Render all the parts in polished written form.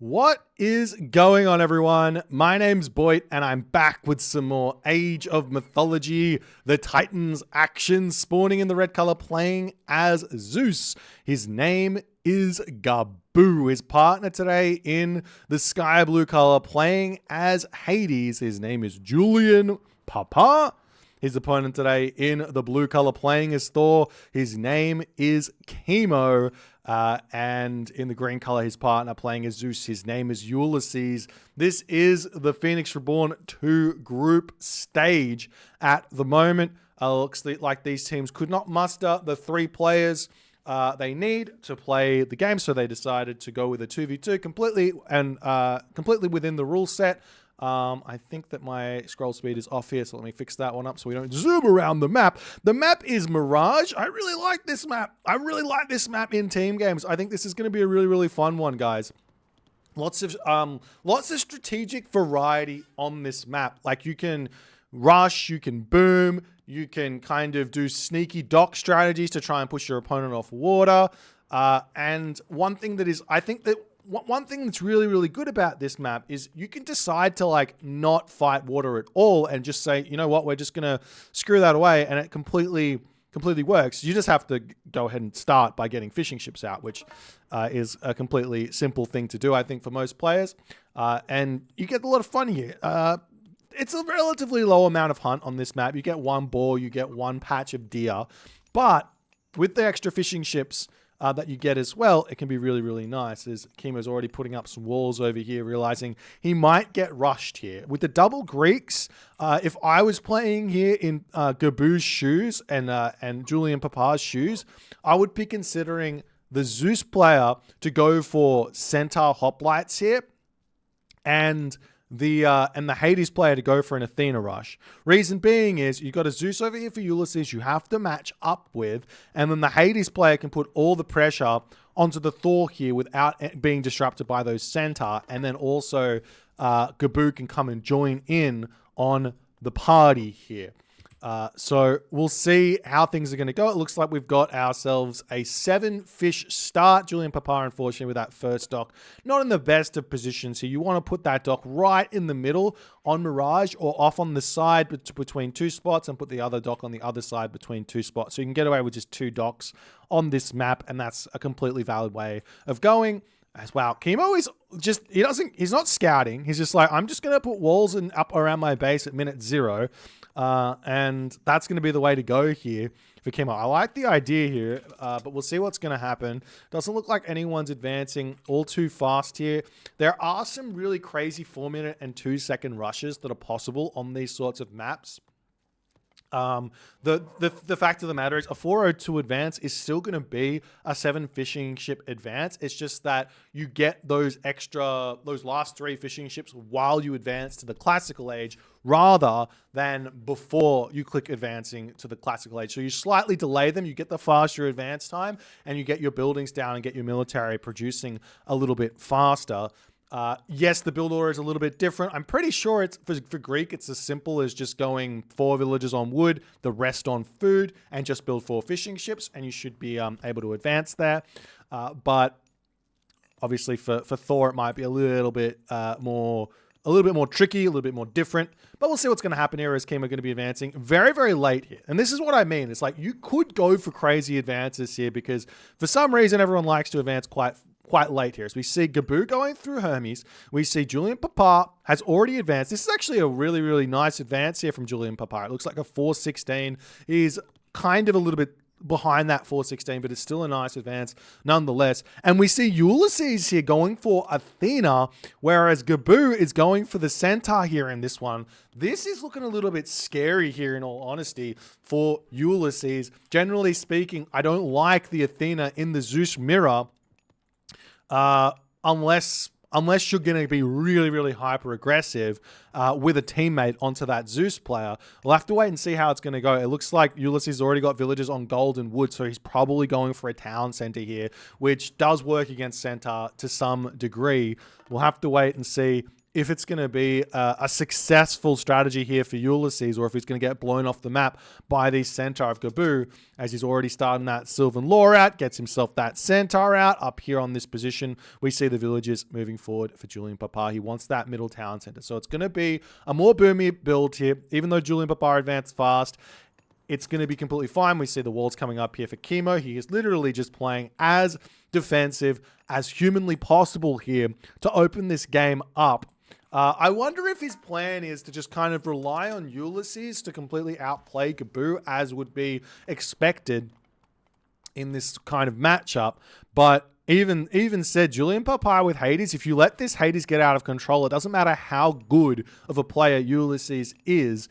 What is going on, everyone? My name's Boit, and I'm back with some more Age of Mythology. The Titans action, spawning in the red color, playing as Zeus. His name is Gabu. His partner today in the sky blue color, playing as Hades. His name is Julian Papa. His opponent today in the blue color, playing as Thor. His name is Kimo. And in the green color, his partner playing as Zeus. His name is Ulysses. This is the Phoenix Reborn 2 group stage at the moment. Looks like these teams could not muster the 3 players they need to play the game, so they decided to go with a 2v2 completely within the rule set. I think that my scroll speed is off here, so let me fix that one up so we don't zoom around the map. The map is Mirage. I really like this map. I really like this map in team games. I think this is going to be a really, really fun one, guys. Lots of strategic variety on this map. Like, you can rush, you can boom, you can kind of do sneaky dock strategies to try and push your opponent off water. And one thing that is, I think that one thing that's really, really good about this map is you can decide to like not fight water at all and just say, you know what, we're just going to screw that away. And it completely works. You just have to go ahead and start by getting fishing ships out, which is a completely simple thing to do, I think, for most players. And you get a lot of fun here. It's a relatively low amount of hunt on this map. You get 1 boar, you get 1 patch of deer, but with the extra fishing ships that you get as well, it can be really, really nice. As Kimo's already putting up some walls over here, realizing he might get rushed here. With the double Greeks, if I was playing here in Gabu's shoes and Julian Papa's shoes, I would be considering the Zeus player to go for Centaur hoplites here, and the Hades player to go for an Athena rush. Reason being is you've got a Zeus over here for Ulysses you have to match up with, and then the Hades player can put all the pressure onto the Thor here without being disrupted by those Centaur, and then also Gabu can come and join in on the party here. So we'll see how things are going to go. It looks like we've got ourselves a 7-fish start. Julian Papa, unfortunately, with that first dock, not in the best of positions here. You want to put that dock right in the middle on Mirage, or off on the side between 2 spots, and put the other dock on the other side between 2 spots. So you can get away with just 2 docks on this map, and that's a completely valid way of going as well. Kimo is just, he's not scouting. He's just like, I'm just going to put walls up around my base at minute 0. And that's going to be the way to go here for Kimo. I like the idea here, but we'll see what's going to happen. Doesn't look like anyone's advancing all too fast here. There are some really crazy 4-minute and 2-second rushes that are possible on these sorts of maps. The fact of the matter is a 402 advance is still going to be a 7 fishing ship advance. It's just that you get those last 3 fishing ships while you advance to the classical age, rather than before you click advancing to the classical age. So you slightly delay them, you get the faster advance time, and you get your buildings down and get your military producing a little bit faster. Yes, the build order is a little bit different. I'm pretty sure it's for Greek, it's as simple as just going 4 villages on wood, the rest on food, and just build 4 fishing ships, and you should be able to advance there. But obviously for Thor, it might be a little bit more tricky, a little bit more different. But we'll see what's going to happen here as Kimo are going to be advancing very, very late here. And this is what I mean. It's like you could go for crazy advances here because for some reason everyone likes to advance quite late here. So we see Gabu going through Hermes. We see Julian Papa has already advanced. This is actually a really, really nice advance here from Julian Papa. It looks like a 416. He's kind of a little bit behind that 416, but it's still a nice advance nonetheless. And we see Ulysses here going for Athena, whereas Gabu is going for the Centaur here in this one. This is looking a little bit scary here, in all honesty, for Ulysses. Generally speaking, I don't like the Athena in the Zeus mirror, unless you're going to be really, really hyper aggressive with a teammate onto that Zeus player. We'll have to wait and see how it's going to go. It looks like Ulysses already got villages on gold and wood, so he's probably going for a town center here, which does work against Centaur to some degree. We'll have to wait and see if it's going to be a successful strategy here for Ulysses, or if he's going to get blown off the map by the Centaur of Gabu, as he's already starting that Sylvan Lore out, gets himself that Centaur out. Up here on this position, we see the villagers moving forward for Julian Papa. He wants that middle town center. So it's going to be a more boomy build here, even though Julian Papa advanced fast. It's going to be completely fine. We see the walls coming up here for Kimo. He is literally just playing as defensive as humanly possible here to open this game up. I wonder if his plan is to just kind of rely on Ulysses to completely outplay Gabu, as would be expected in this kind of matchup. But even said, Julian Papa with Hades, if you let this Hades get out of control, it doesn't matter how good of a player Ulysses is.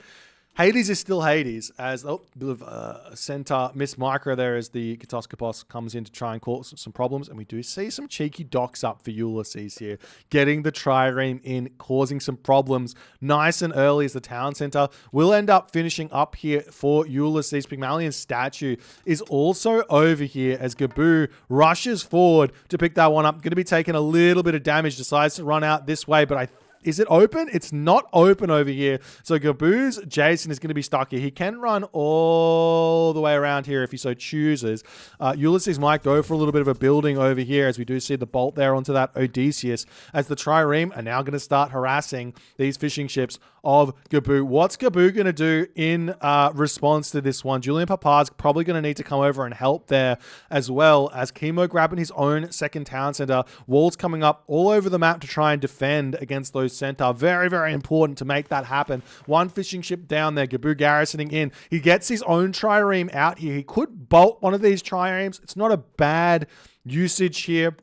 Hades is still Hades, as a bit of Centaur miss micro there as the Katoskopos comes in to try and cause some problems. And we do see some cheeky docks up for Ulysses here, getting the trireme in, causing some problems nice and early as the town center will end up finishing up here for Ulysses. Pygmalion's statue is also over here as Gabu rushes forward to pick that one up. Going to be taking a little bit of damage, decides to run out this way, but is it open? It's not open over here. So Gabu's Jason is going to be stuck here. He can run all the way around here if he so chooses. Ulysses might go for a little bit of a building over here, as we do see the bolt there onto that Odysseus, as the trireme are now going to start harassing these fishing ships of Gabu. What's Gabu going to do in response to this one? Julian Papa's probably going to need to come over and help there, as well as Kimo grabbing his own second town center. Walls coming up all over the map to try and defend against those Centaur. Very, very important to make that happen. One fishing ship down there, Gabu garrisoning in. He gets his own trireme out here. He could bolt one of these triremes. It's not a bad usage here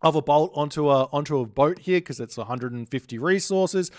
of a bolt onto a boat here, because it's 150 resources.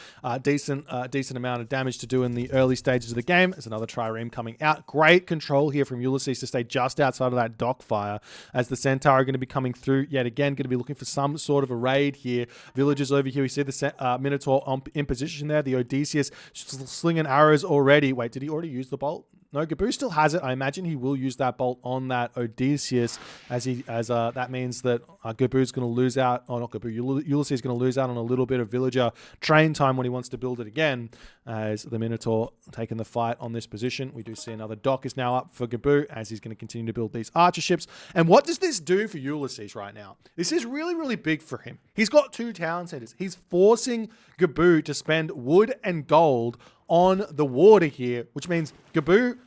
Decent amount of damage to do in the early stages of the game. There's another trireme coming out. Great control here from Ulysses to stay just outside of that dock fire, as the Centaur are going to be coming through yet again, going to be looking for some sort of a raid here. Villagers over here. We see the Minotaur in position there. The Odysseus slinging arrows already. Wait, did he already use the bolt? No, Gabu still has it. I imagine he will use that bolt on that Odysseus, as that means that Gabu's going to lose out. Oh, not Gabu. Ulysses is going to lose out on a little bit of villager train time when he wants to build it again, as the Minotaur taking the fight on this position. We do see another dock is now up for Gabu, as he's going to continue to build these archer ships. And what does this do for Ulysses right now? This is really, really big for him. He's got two town centers. He's forcing Gabu to spend wood and gold on the water here, which means Gabu,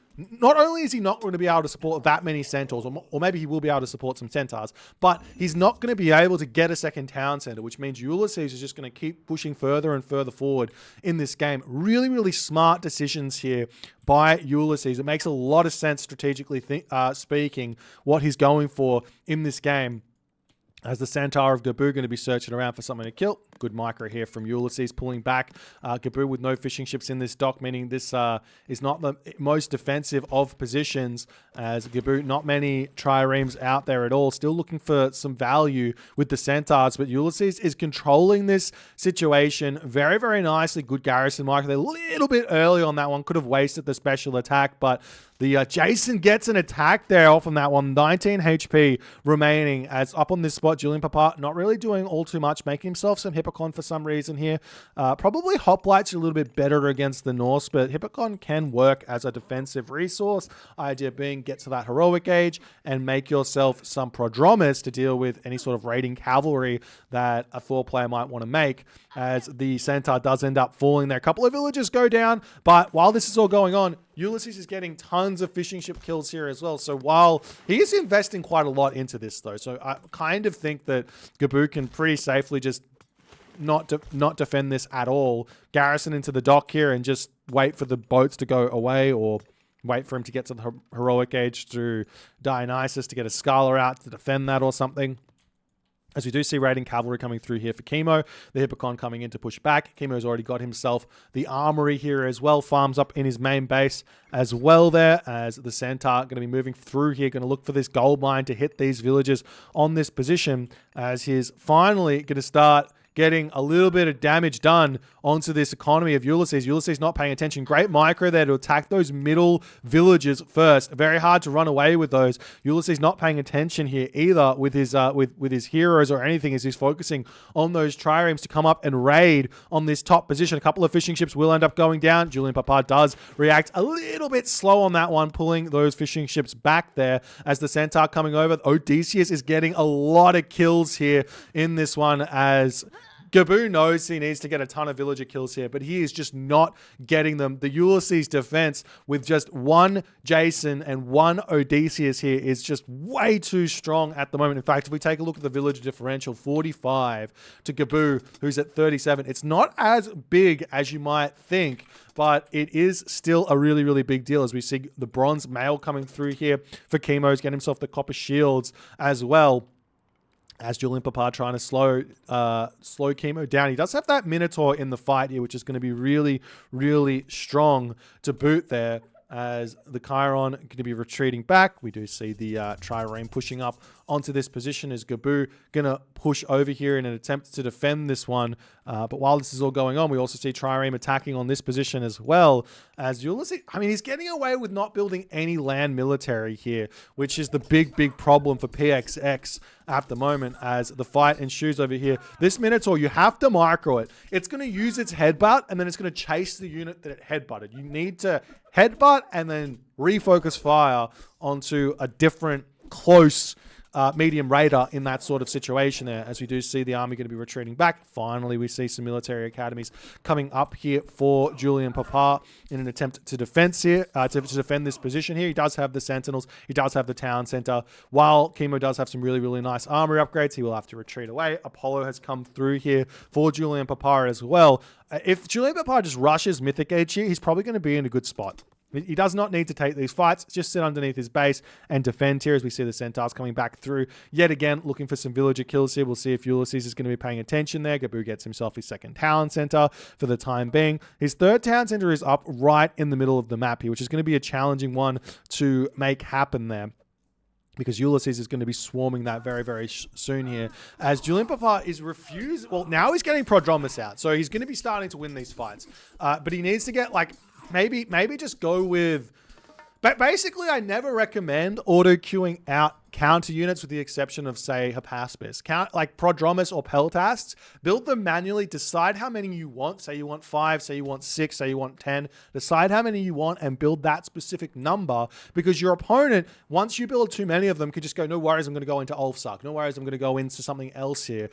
not only is he not going to be able to support that many centaurs, or maybe he will be able to support some centaurs, but he's not going to be able to get a second town center, which means Ulysses is just going to keep pushing further and further forward in this game. Really, really smart decisions here by Ulysses. It makes a lot of sense strategically speaking what he's going for in this game, as the Centaur of Gabu going to be searching around for something to kill. Good micro here from Ulysses, pulling back. Gabu with no fishing ships in this dock, meaning this is not the most defensive of positions, as Gabu, not many triremes out there at all. Still looking for some value with the Centaurs, but Ulysses is controlling this situation very, very nicely. Good garrison micro there. A little bit early on that one. Could have wasted the special attack, but the Jason gets an attack there off on that one. 19 HP remaining, as up on this spot, Julian Papa not really doing all too much, making himself some Hippocon for some reason here. Probably Hoplites are a little bit better against the Norse, but Hippocon can work as a defensive resource. Idea being, get to that heroic age and make yourself some Prodromus to deal with any sort of raiding cavalry that a Thor player might want to make, as the Centaur does end up falling there. A couple of villagers go down, but while this is all going on, Ulysses is getting tons of fishing ship kills here as well. So while he is investing quite a lot into this, though, so I kind of think that Gabu can pretty safely just not defend this at all. Garrison into the dock here and just wait for the boats to go away, or wait for him to get to the heroic age through Dionysus to get a Scala out to defend that or something. As we do see raiding cavalry coming through here for Kimo, the Hippocon coming in to push back. Kimo's already got himself the armory here as well, farms up in his main base as well there, as the Centaur going to be moving through here, going to look for this gold mine to hit these villagers on this position, as he's finally going to start getting a little bit of damage done onto this economy of Ulysses. Ulysses not paying attention. Great micro there to attack those middle villages first. Very hard to run away with those. Ulysses not paying attention here either with his with his heroes or anything, as he's focusing on those triremes to come up and raid on this top position. A couple of fishing ships will end up going down. Julian Papa does react a little bit slow on that one, pulling those fishing ships back there as the Centaur coming over. Odysseus is getting a lot of kills here in this one, as Gaboo knows he needs to get a ton of villager kills here, but he is just not getting them. The Ulysses defense with just one Jason and one Odysseus here is just way too strong at the moment. In fact, if we take a look at the villager differential, 45 to Gaboo, who's at 37, it's not as big as you might think, but it is still a really, really big deal, as we see the bronze mail coming through here for Kimo's getting himself the copper shields as well, as Julian Papa trying to slow Kimo down. He does have that Minotaur in the fight here, which is going to be really, really strong to boot there, as the Chiron going to be retreating back. We do see the Trireme pushing up onto this position, as Gaboo going to push over here in an attempt to defend this one. But while this is all going on, we also see Trireme attacking on this position as well, as Ulysses, I mean, he's getting away with not building any land military here, which is the big, big problem for PXX at the moment, as the fight ensues over here. This Minotaur, you have to micro it. It's going to use its headbutt, and then it's going to chase the unit that it headbutted. You need to headbutt and then refocus fire onto a different close medium raider in that sort of situation there, as we do see the army going to be retreating back. Finally, we see some military academies coming up here for Julian Papa in an attempt to defend this position here. He does have the sentinels. He does have the town center. While Kimo does have some really, really nice armory upgrades, he will have to retreat away. Apollo has come through here for Julian Papa as well. If Julian Papa just rushes Mythic Age here, he's probably going to be in a good spot. He does not need to take these fights. Just sit underneath his base and defend here, as we see the Centaurs coming back through. Yet again, looking for some villager kills here. We'll see if Ulysses is going to be paying attention there. Gaboo gets himself his second town center for the time being. His third town center is up right in the middle of the map here, which is going to be a challenging one to make happen there, because Ulysses is going to be swarming that very, very soon here, as Julian Papa is refused. Well, now he's getting Prodromus out, so he's going to be starting to win these fights. But he needs to get, like, maybe just go with... But basically, I never recommend auto-queuing out counter units, with the exception of, say, Hypaspis. Like Prodromus or Peltasts, build them manually, decide how many you want. Say you want 5, say you want 6, say you want 10. Decide how many you want and build that specific number, because your opponent, once you build too many of them, could just go, no worries, I'm going to go into Ulfsuck. No worries, I'm going to go into something else here.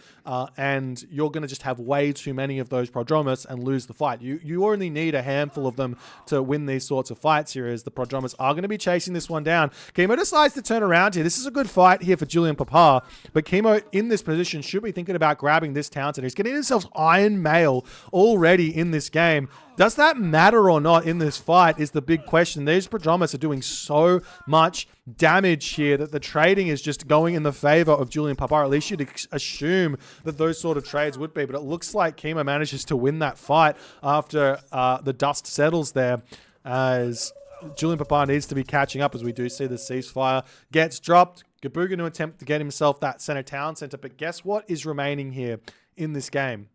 And you're going to just have way too many of those Prodromus and lose the fight. You only need a handful of them to win these sorts of fights here, as the Prodromus are going to be chasing this one down. Kimo decides to turn around here. This is a good fight here for Julian Papa, but Kimo in this position should be thinking about grabbing this town center. He's getting himself Iron Mail already in this game. Does that matter or not in this fight is the big question. These Prodromus are doing so much damage here that the trading is just going in the favor of Julian Papa. At least you'd assume that those sort of trades would be, but it looks like Kimo manages to win that fight after the dust settles there, as Julian Papa needs to be catching up, as we do see the ceasefire gets dropped. Gaboo going to attempt to get himself that center town center, but guess what is remaining here in this game?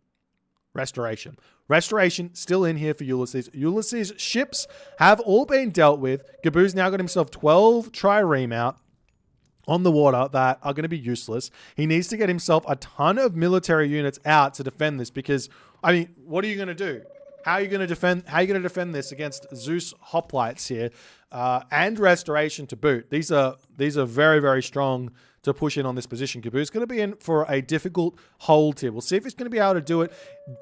Restoration. Restoration still in here for Ulysses. Ulysses' ships have all been dealt with. Gaboo's now got himself 12 trireme out on the water that are going to be useless. He needs to get himself a ton of military units out to defend this, because, I mean, what are you going to do? How are you going to defend? How are you going to defend this against Zeus hoplites here, and restoration to boot? These are very, very strong to push in on this position. Gaboo's going to be in for a difficult hold here. We'll see if he's going to be able to do it.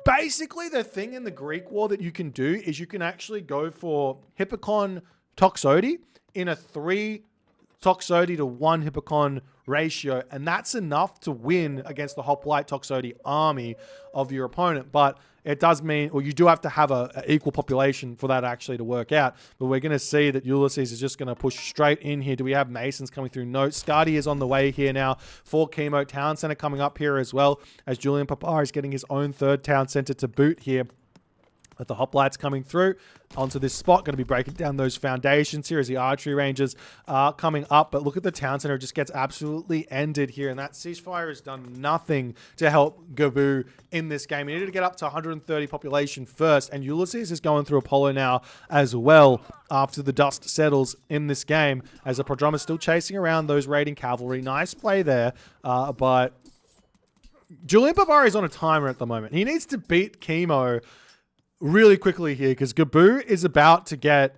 Basically, the thing in the Greek war that you can do is you can actually go for Hippikon Toxotes in a 3 Toxotes to 1 Hippikon ratio, and that's enough to win against the hoplite Toxotes army of your opponent. But it does mean, or you do have to have an equal population for that actually to work out. But we're going to see that Ulysses is just going to push straight in here. Do we have Masons coming through? No. Skadi is on the way here now for Kimo. Town Center coming up here as well, as Julian Papa is getting his own third town center to boot here. With the hoplites coming through onto this spot, going to be breaking down those foundations here as the archery rangers are coming up. But look at the town center, it just gets absolutely ended here. And that ceasefire has done nothing to help Gabu in this game. He needed to get up to 130 population first. And Ulysses is going through Apollo now as well after the dust settles in this game. As the Prodrome is still chasing around those raiding cavalry. Nice play there, but Julian Barbari is on a timer at the moment. He needs to beat Kimo really quickly here because Gabu is about to get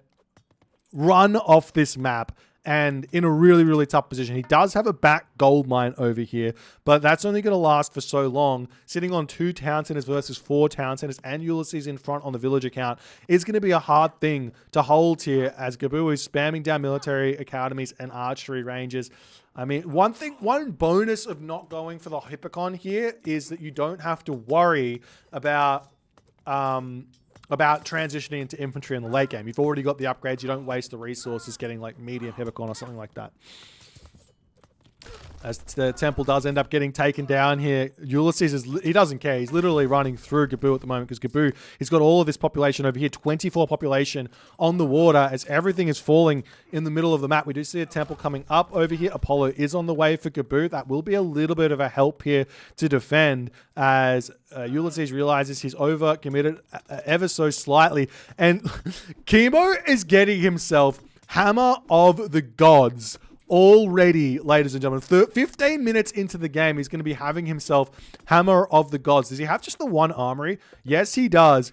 run off this map and in a really, really tough position. He does have a back gold mine over here, but that's only going to last for so long. Sitting on 2 town centers versus 4 town centers and Ulysses in front on the village account is going to be a hard thing to hold here as Gabu is spamming down military academies and archery ranges. I mean, one bonus of not going for the Hippocon here is that you don't have to worry about transitioning into infantry in the late game. You've already got the upgrades. You don't waste the resources getting like medium Hippocon or something like that. As the temple does end up getting taken down here, Ulysses he doesn't care. He's literally running through Gabu at the moment because Gabu has got all of this population over here, 24 population on the water as everything is falling in the middle of the map. We do see a temple coming up over here. Apollo is on the way for Gabu. That will be a little bit of a help here to defend as Ulysses realizes he's over committed ever so slightly. And Kimo is getting himself Hammer of the Gods already, ladies and gentlemen. 15 minutes into the game, he's going to be having himself Hammer of the Gods. Does he have just the one armory? Yes, he does.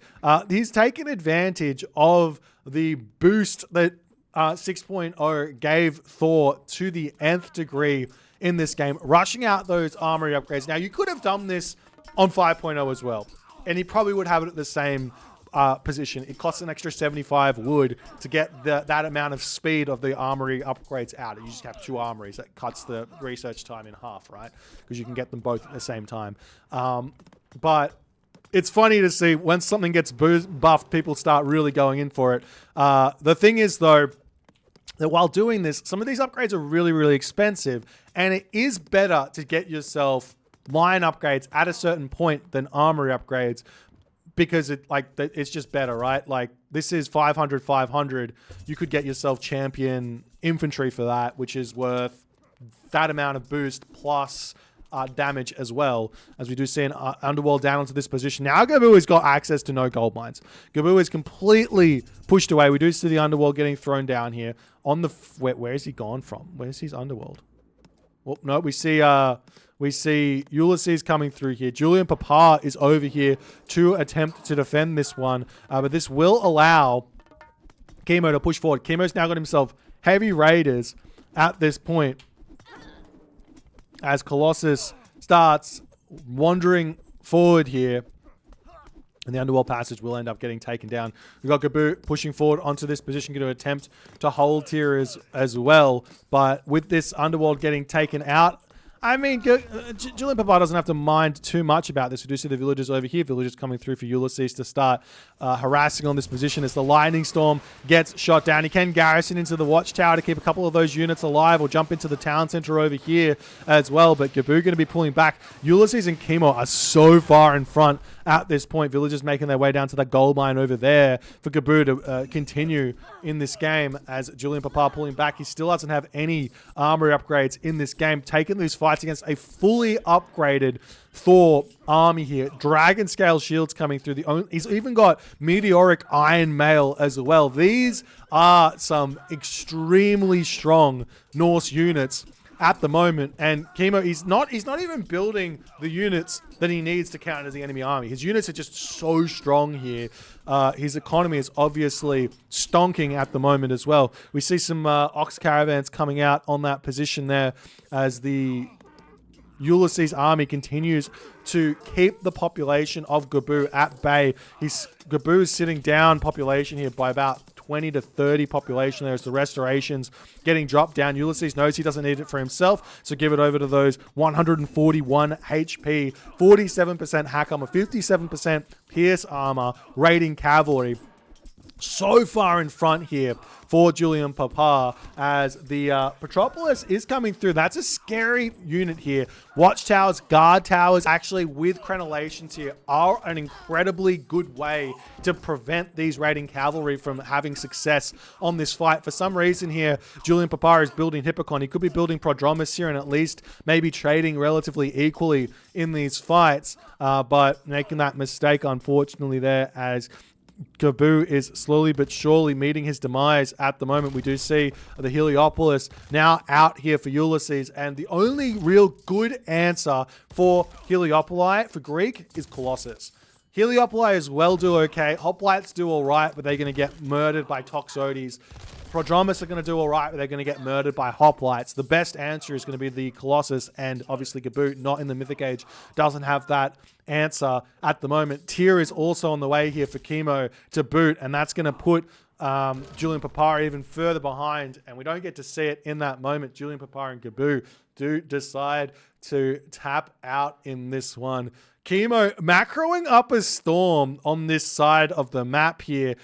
He's taken advantage of the boost that 6.0 gave Thor to the nth degree in this game, rushing out those armory upgrades. Now, you could have done this on 5.0 as well, and he probably would have it at the same position. It costs an extra 75 wood to get that amount of speed of the armory upgrades out. You just have 2 armories. That cuts the research time in half, right? Because you can get them both at the same time. But it's funny to see when something gets buffed, people start really going in for it. The thing is, though, that while doing this, some of these upgrades are really, really expensive, and it is better to get yourself line upgrades at a certain point than armory upgrades, because it's just better, right? Like, this is 500, 500. You could get yourself champion infantry for that, which is worth that amount of boost plus damage as well. As we do see an Underworld down onto this position. Now Gabu has got access to no gold mines. Gabu is completely pushed away. We do see the Underworld getting thrown down here. On the... Where is he gone from? Where's his Underworld? Well, no, we see Ulysses coming through here. Julian Papa is over here to attempt to defend this one. But this will allow Kimo to push forward. Kimo's now got himself heavy raiders at this point, as Colossus starts wandering forward here. And the Underworld Passage will end up getting taken down. We've got Gabu pushing forward onto this position, going to attempt to hold here as well. But with this Underworld getting taken out, I mean, Julian Papa doesn't have to mind too much about this. We do see the villagers over here. Villagers coming through for Ulysses to start harassing on this position as the Lightning Storm gets shot down. He can garrison into the Watchtower to keep a couple of those units alive, or jump into the town center over here as well. But Gabu going to be pulling back. Ulysses and Kimo are so far in front at this point. Villagers making their way down to the gold mine over there for Gabu to continue in this game. As Julian Papa pulling back, he still doesn't have any armory upgrades in this game. Taking these fights against a fully upgraded Thor army here. Dragon scale shields coming through. He's even got meteoric iron mail as well. These are some extremely strong Norse units at the moment, and Kimo, he's not even building the units that he needs to counter the enemy army. His units are just so strong here. His economy is obviously stonking at the moment as well. We see some ox caravans coming out on that position there as the Ulysses army continues to keep the population of Gabu at bay. Gabu is sitting down population here by about 20 to 30 population. There's the restorations getting dropped down. Ulysses knows he doesn't need it for himself, so give it over to those 141 HP, 47% hack armor, 57% pierce armor, raiding cavalry. So far in front here for Julian Papa as the Petropolis is coming through. That's a scary unit here. Watchtowers, guard towers, actually with crenellations here are an incredibly good way to prevent these raiding cavalry from having success on this fight. For some reason here, Julian Papa is building Hippocon. He could be building Prodromus here and at least maybe trading relatively equally in these fights, but making that mistake, unfortunately, there as Gaboo is slowly but surely meeting his demise at the moment. We do see the Heliopolis now out here for Ulysses, and the only real good answer for Heliopoli for Greek is Colossus. Heliopoli as well do okay. Hoplites do all right, but they're going to get murdered by Toxotes. Prodromus are going to do all right, but they're going to get murdered by Hoplites. The best answer is going to be the Colossus, and obviously Gaboo, not in the Mythic Age, doesn't have that answer at the moment. Tyr is also on the way here for Kimo to boot, and that's going to put Julian Papa even further behind, and we don't get to see it in that moment. Julian Papa and Gaboo do decide to tap out in this one. Kimo macroing up a storm on this side of the map here.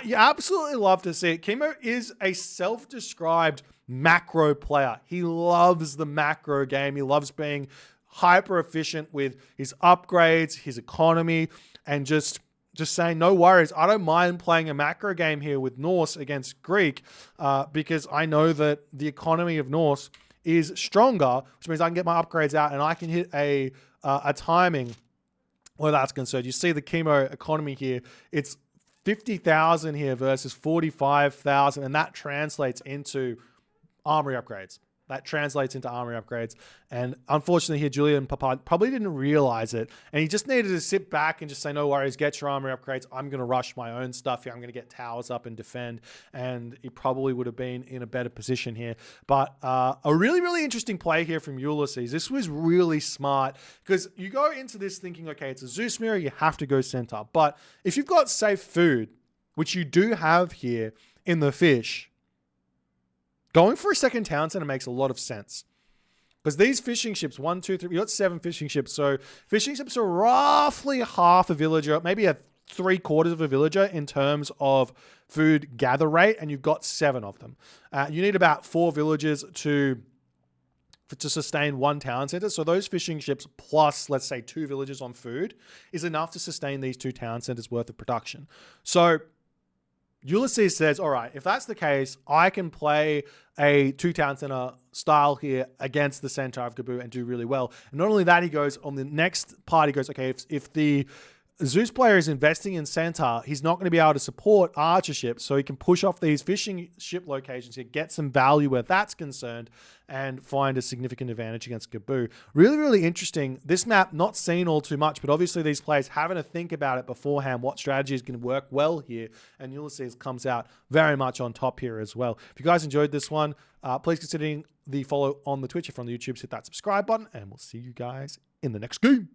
You absolutely love to see it. Kimo is a self-described macro player. He loves the macro game. He loves being hyper efficient with his upgrades, his economy, and just saying, no worries. I don't mind playing a macro game here with Norse against Greek because I know that the economy of Norse is stronger, which means I can get my upgrades out and I can hit a timing where that's concerned. You see the Kimo economy here. It's 50,000 here versus 45,000, and that translates into armory upgrades. And unfortunately here, Julian Papa probably didn't realize it, and he just needed to sit back and just say, no worries, get your armory upgrades. I'm going to rush my own stuff here. I'm going to get towers up and defend, and he probably would have been in a better position here. But a really, really interesting play here from Ulysses. This was really smart because you go into this thinking, okay, it's a Zeus mirror, you have to go center. But if you've got safe food, which you do have here in the fish, going for a second town center makes a lot of sense. Because these fishing ships, 1, 2, 3, you got 7 fishing ships. So fishing ships are roughly half a villager, maybe a 3/4 of a villager in terms of food gather rate, and you've got 7 of them. You need about 4 villagers to sustain 1 town center. So those fishing ships plus, let's say, 2 villagers on food is enough to sustain these 2 town centers worth of production. So Ulysses says, all right, if that's the case, I can play a 2 town center style here against the centaur of Gaboo and do really well. And not only that, he goes on the next part, he goes, okay, if the Zeus player is investing in centaur, he's not going to be able to support archer ships, so he can push off these fishing ship locations here, get some value where that's concerned, and find a significant advantage against Gaboo. Really, really interesting. This map, not seen all too much, but obviously these players having to think about it beforehand, what strategy is going to work well here, and Ulysses comes out very much on top here as well. If you guys enjoyed this one, please consider the follow on the Twitch. If you're on the YouTube, hit that subscribe button, and we'll see you guys in the next game.